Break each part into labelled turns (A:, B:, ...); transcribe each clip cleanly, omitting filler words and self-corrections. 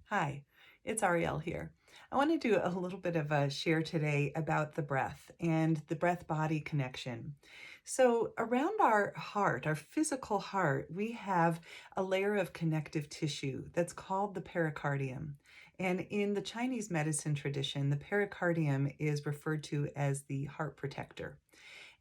A: Hi, it's Ariel here. I want to do a little bit of a share today about the breath and the breath-body connection. So around our heart, our physical heart, we have a layer of connective tissue that's called the pericardium. And in the Chinese medicine tradition, the pericardium is referred to as the heart protector.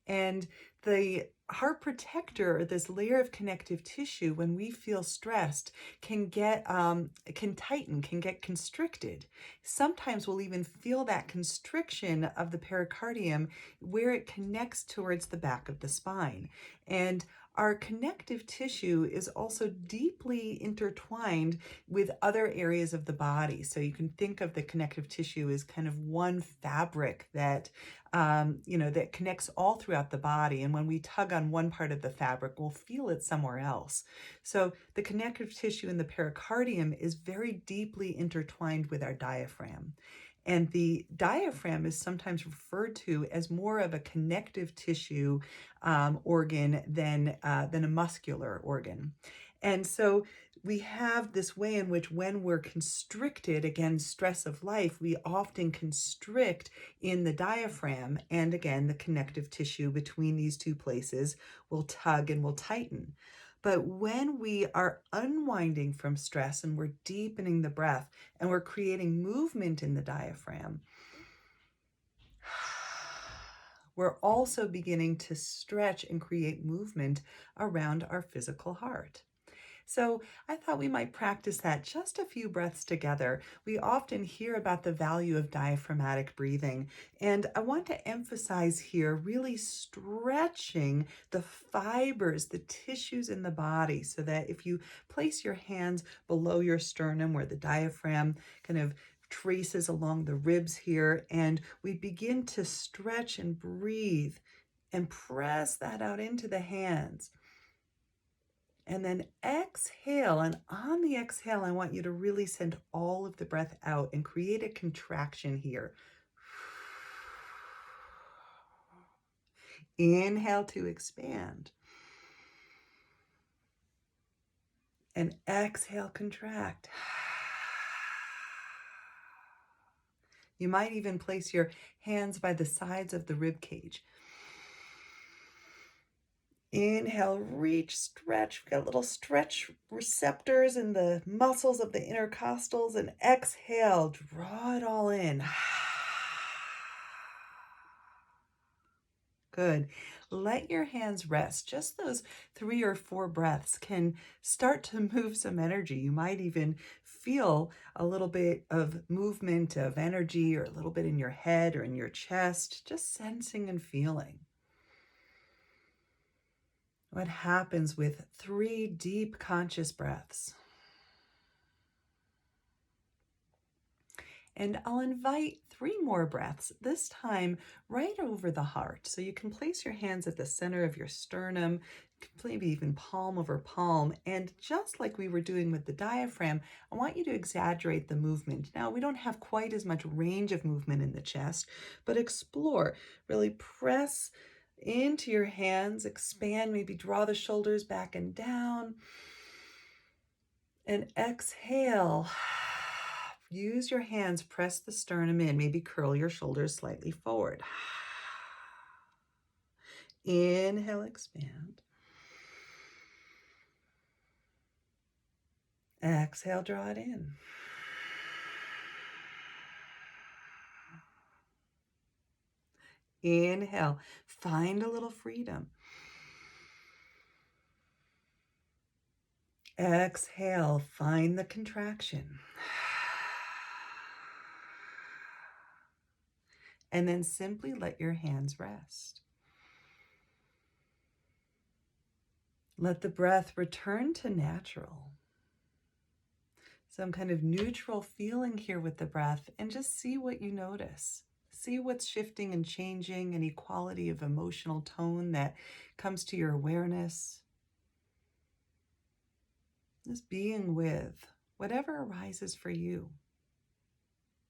A: And the heart protector, this layer of connective tissue, when we feel stressed, can tighten, can get constricted. Sometimes we'll even feel that constriction of the pericardium where it connects towards the back of the spine. And our connective tissue is also deeply intertwined with other areas of the body. So you can think of the connective tissue as kind of one fabric that connects all throughout the body. And when we tug on one part of the fabric, we'll feel it somewhere else. So the connective tissue in the pericardium is very deeply intertwined with our diaphragm. And the diaphragm is sometimes referred to as more of a connective tissue organ than a muscular organ. And so we have this way in which when we're constricted, again, stress of life, we often constrict in the diaphragm, and again, the connective tissue between these two places will tug and will tighten. But when we are unwinding from stress and we're deepening the breath and we're creating movement in the diaphragm, we're also beginning to stretch and create movement around our physical heart. So I thought we might practice that just a few breaths together. We often hear about the value of diaphragmatic breathing, and I want to emphasize here really stretching the fibers, the tissues in the body, so that if you place your hands below your sternum where the diaphragm kind of traces along the ribs here, and we begin to stretch and breathe and press that out into the hands. And then exhale. And on the exhale, I want you to really send all of the breath out and create a contraction here. Inhale to expand. And exhale, contract. You might even place your hands by the sides of the rib cage. Inhale, reach, stretch. We've got little stretch receptors in the muscles of the intercostals. And exhale, draw it all in. Good. Let your hands rest. Just those 3 or 4 breaths can start to move some energy. You might even feel a little bit of movement of energy or a little bit in your head or in your chest, just sensing and feeling. What happens with 3 deep conscious breaths? And I'll invite 3 more breaths, this time right over the heart. So you can place your hands at the center of your sternum, maybe even palm over palm. And just like we were doing with the diaphragm, I want you to exaggerate the movement. Now, we don't have quite as much range of movement in the chest, but explore. Really press into your hands, expand, maybe draw the shoulders back and down. And exhale. Use your hands, press the sternum in, maybe curl your shoulders slightly forward. Inhale, expand. Exhale, draw it in. Inhale, find a little freedom. Exhale, find the contraction. And then simply let your hands rest. Let the breath return to natural. Some kind of neutral feeling here with the breath, and just see what you notice. See what's shifting and changing, any quality of emotional tone that comes to your awareness. Just being with whatever arises for you.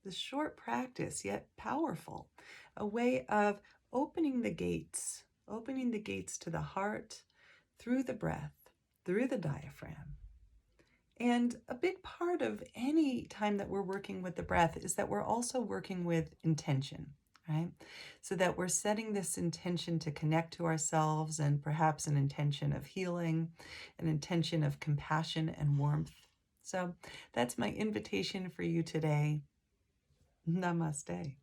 A: This short practice, yet powerful, a way of opening the gates to the heart through the breath, through the diaphragm, And a big part of any time that we're working with the breath is that we're also working with intention, right? So that we're setting this intention to connect to ourselves and perhaps an intention of healing, an intention of compassion and warmth. So that's my invitation for you today. Namaste.